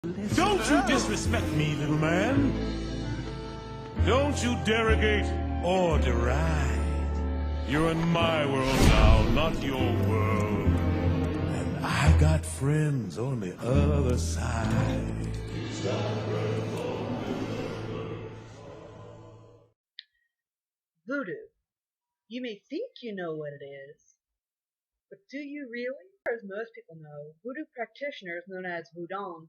Don't you disrespect me, little man. Don't you derogate or deride. You're in my world now, not your world. And I got friends on the other side. Voodoo. You may think you know what it is, but do you really? As most people know, voodoo practitioners, known as Voodoo,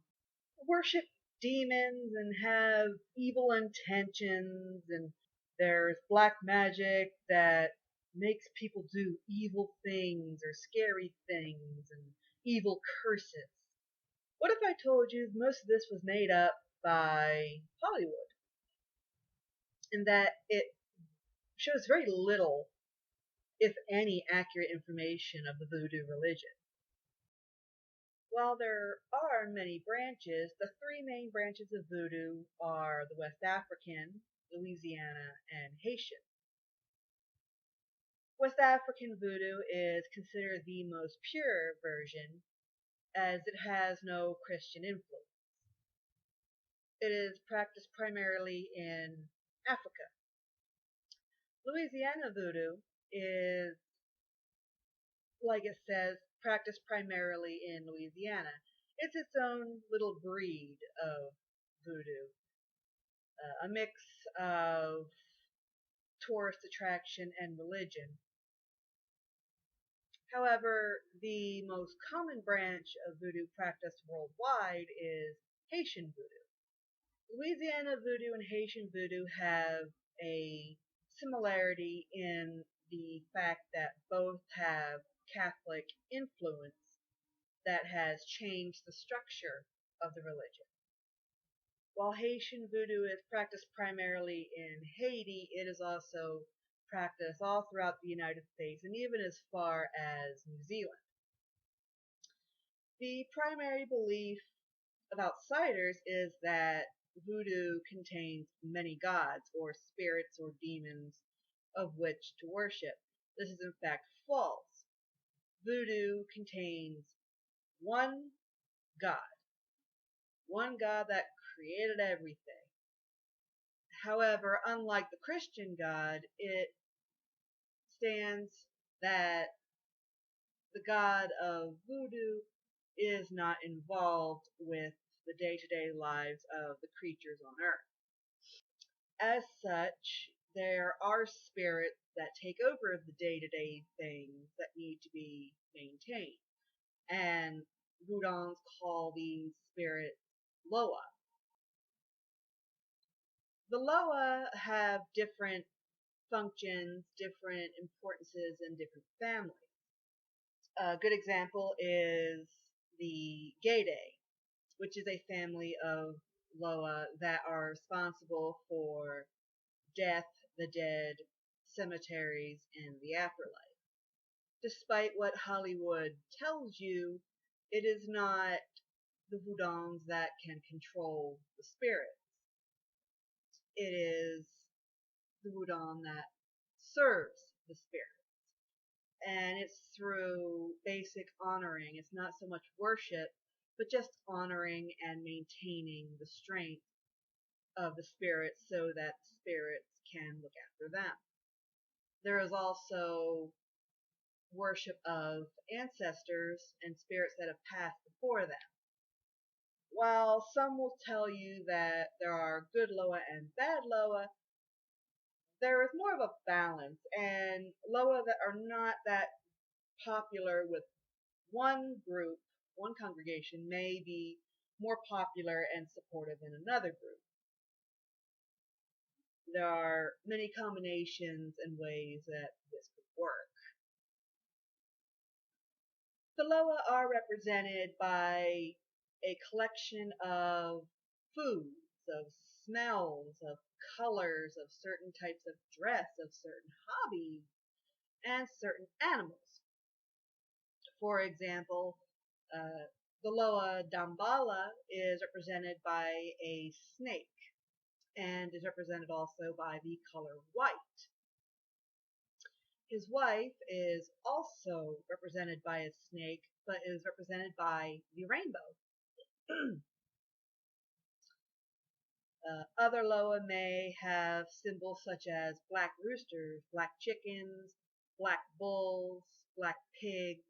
worship demons and have evil intentions, and there's black magic that makes people do evil things or scary things and evil curses. What if I told you most of this was made up by Hollywood and that it shows very little, if any, accurate information of the voodoo religion? While there are many branches, the three main branches of voodoo are the West African, Louisiana, and Haitian. West African voodoo is considered the most pure version as it has no Christian influence. It is practiced primarily in Africa. Louisiana voodoo is, like it says, practiced primarily in Louisiana. It's its own little breed of voodoo, a mix of tourist attraction and religion. However, the most common branch of voodoo practiced worldwide is Haitian voodoo. Louisiana voodoo and Haitian voodoo have a similarity in the fact that both have Catholic influence that has changed the structure of the religion. While Haitian voodoo is practiced primarily in Haiti, it is also practiced all throughout the United States and even as far as New Zealand. The primary belief of outsiders is that voodoo contains many gods or spirits or demons of which to worship. This is in fact false. Voodoo contains one God, one God that created everything. However, unlike the Christian God, it stands that the God of voodoo is not involved with the day-to-day lives of the creatures on earth. As such, there are spirits that take over the day-to-day things that need to be maintained. And Voodoos call these spirits Loa. The Loa have different functions, different importances, and different families. A good example is the Gede, which is a family of Loa that are responsible for death, the dead, cemeteries, and the afterlife. Despite what Hollywood tells you, it is not the Voodoos that can control the spirits. It is the Voodoo that serves the spirit. And it's through basic honoring. It's not so much worship, but just honoring and maintaining the strength of the spirits so that the spirits can look after them. There is also worship of ancestors and spirits that have passed before them. While some will tell you that there are good Loa and bad Loa, there is more of a balance, and Loa that are not that popular with one group, one congregation, may be more popular and supportive in another group. There are many combinations and ways that this could work. The Loa are represented by a collection of foods, of smells, of colors, of certain types of dress, of certain hobbies, and certain animals. For example, the Loa Dambala is represented by a snake and is represented also by the color white. His wife is also represented by a snake, but is represented by the rainbow. Other loa may have symbols such as black roosters, black chickens, black bulls, black pigs.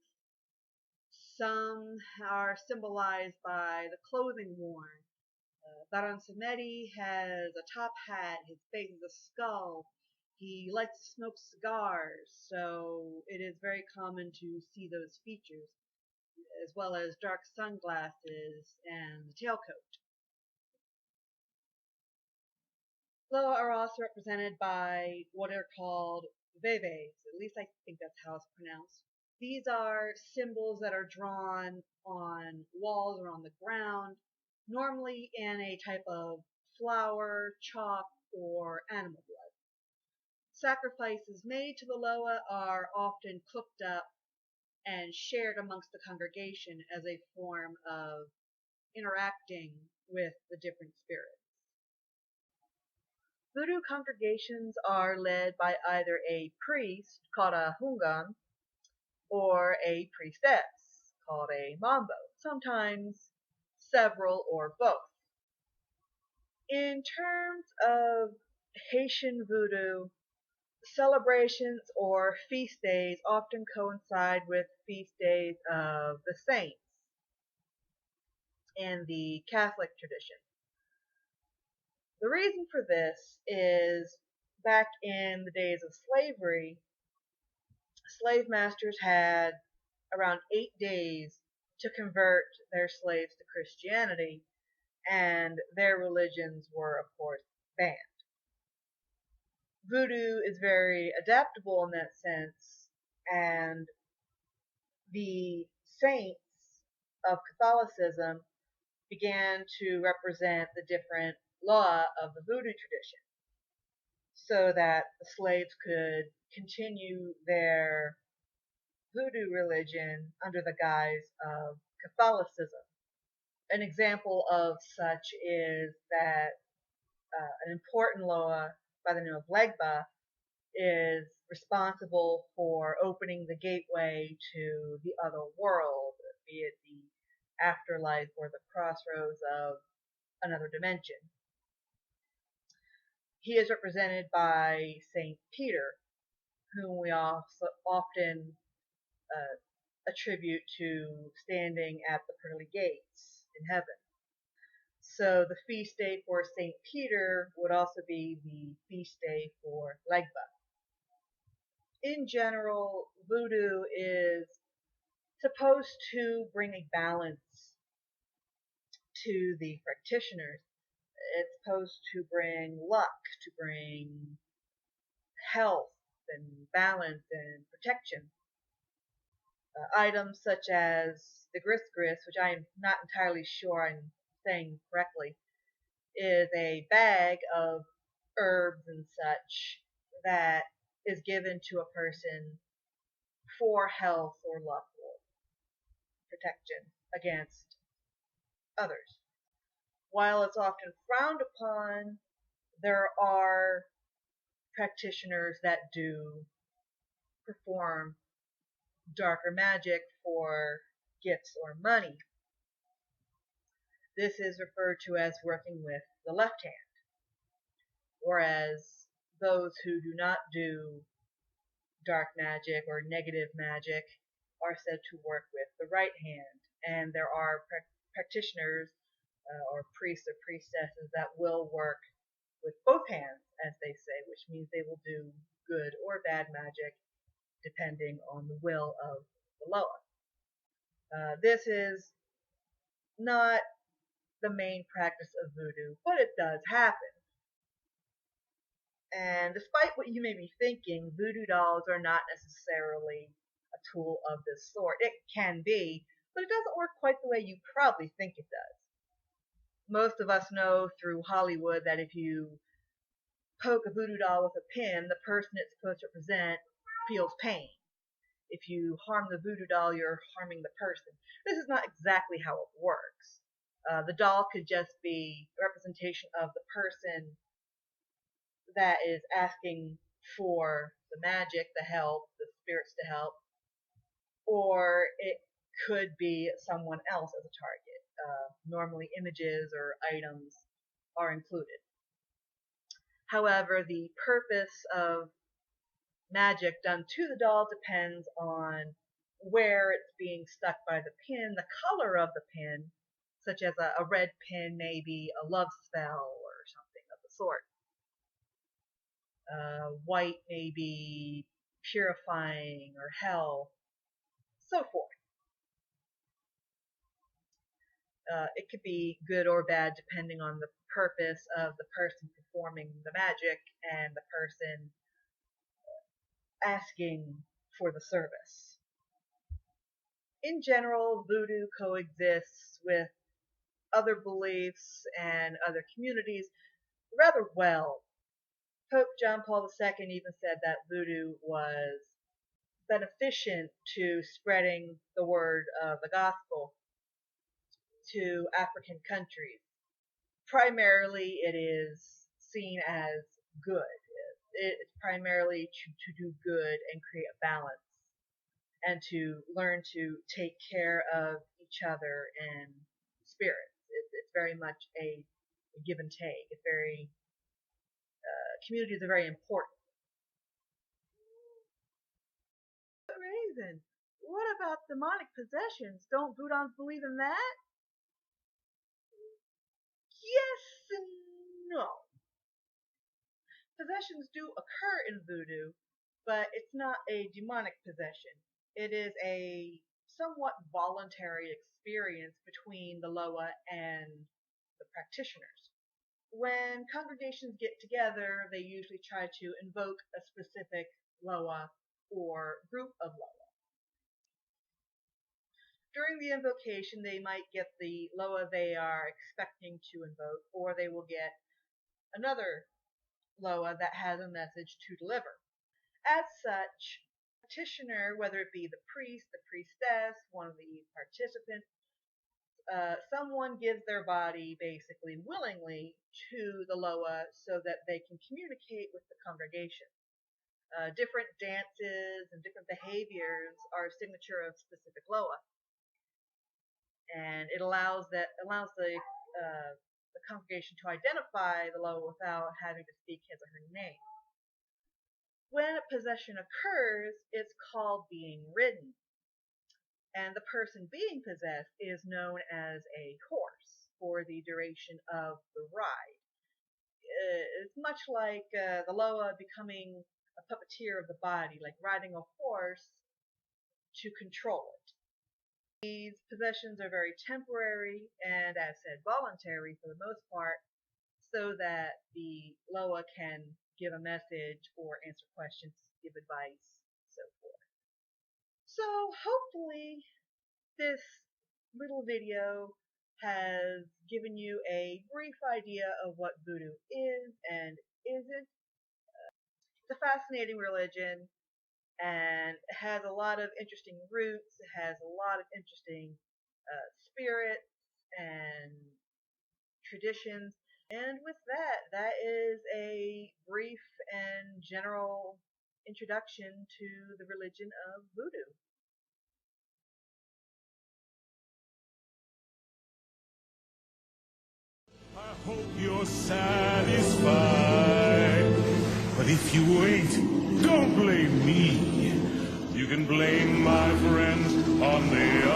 Some are symbolized by the clothing worn. Baron Samedi has a top hat, his face is a skull. He likes to smoke cigars, so it is very common to see those features, as well as dark sunglasses and the tailcoat. Loa are also represented by what are called veves, at least I think that's how it's pronounced. These are symbols that are drawn on walls or on the ground, normally in a type of flour, chalk, or animal blood. Sacrifices made to the Loa are often cooked up and shared amongst the congregation as a form of interacting with the different spirits. Voodoo congregations are led by either a priest, called a hungan, or a priestess, called a mambo, sometimes several or both. In terms of Haitian voodoo, celebrations or feast days often coincide with feast days of the saints in the Catholic tradition. The reason for this is back in the days of slavery, slave masters had around 8 days to convert their slaves to Christianity, and their religions were, of course, banned. Voodoo is very adaptable in that sense, and the saints of Catholicism began to represent the different law of the voodoo tradition so that the slaves could continue their voodoo religion under the guise of Catholicism. An example of such is that an important loa by the name of Legba is responsible for opening the gateway to the other world, be it the afterlife or the crossroads of another dimension. He is represented by Saint Peter, whom we also often attribute to standing at the pearly gates in heaven. So the feast day for Saint Peter would also be the feast day for Legba. In general, voodoo is supposed to bring a balance to the practitioners. It's supposed to bring luck, to bring health and balance and protection. Items such as the gris, which I am not entirely sure I'm saying correctly, is a bag of herbs and such that is given to a person for health or luck or protection against others. While it's often frowned upon, there are practitioners that do perform darker magic for gifts or money. This is referred to as working with the left hand, whereas those who do not do dark magic or negative magic are said to work with the right hand. And there are practitioners or priests or priestesses that will work with both hands, as they say, which means they will do good or bad magic depending on the will of the loa. This is not the main practice of voodoo, but it does happen. And despite what you may be thinking, voodoo dolls are not necessarily a tool of this sort. It can be, but it doesn't work quite the way you probably think it does. Most of us know through Hollywood that if you poke a voodoo doll with a pin, the person it's supposed to represent feels pain. If you harm the voodoo doll, you're harming the person. This is not exactly how it works. The doll could just be a representation of the person that is asking for the magic, the help, the spirits to help, or it could be someone else as a target. Normally images or items are included. However, the purpose of magic done to the doll depends on where it's being stuck by the pin, the color of the pin, such as a red pin may be a love spell or something of the sort. White may be purifying or hell, so forth. It could be good or bad depending on the purpose of the person performing the magic and the person asking for the service. In general, voodoo coexists with other beliefs and other communities rather well. Pope John Paul II even said that voodoo was beneficent to spreading the word of the gospel to African countries. Primarily, it is seen as good. It's primarily to do good and create a balance and to learn to take care of each other and spirits. It's very much a give and take. It's very communities are very important. Raven, what about demonic possessions? Don't Voodooans believe in that? Yes and no. Possessions do occur in voodoo, but it's not a demonic possession. It is a somewhat voluntary experience between the Loa and the practitioners. When congregations get together, they usually try to invoke a specific Loa or group of Loa. During the invocation, they might get the Loa they are expecting to invoke, or they will get another Loa that has a message to deliver. As such, practitioner, whether it be the priest, the priestess, one of the participants, someone gives their body basically willingly to the Loa so that they can communicate with the congregation. Different dances and different behaviors are a signature of specific Loa, and it allows the congregation to identify the Loa without having to speak his or her name. When a possession occurs, it's called being ridden. And the person being possessed is known as a horse for the duration of the ride. It's much like the Loa becoming a puppeteer of the body, like riding a horse to control it. These possessions are very temporary and, as said, voluntary for the most part, so that the Loa can give a message or answer questions, give advice, so forth. So hopefully this little video has given you a brief idea of what voodoo is and isn't. It's a fascinating religion and it has a lot of interesting roots. It has a lot of interesting spirits and traditions. And with that, that is a brief and general introduction to the religion of voodoo. I hope you're satisfied. But if you ain't, don't blame me. You can blame my friends on the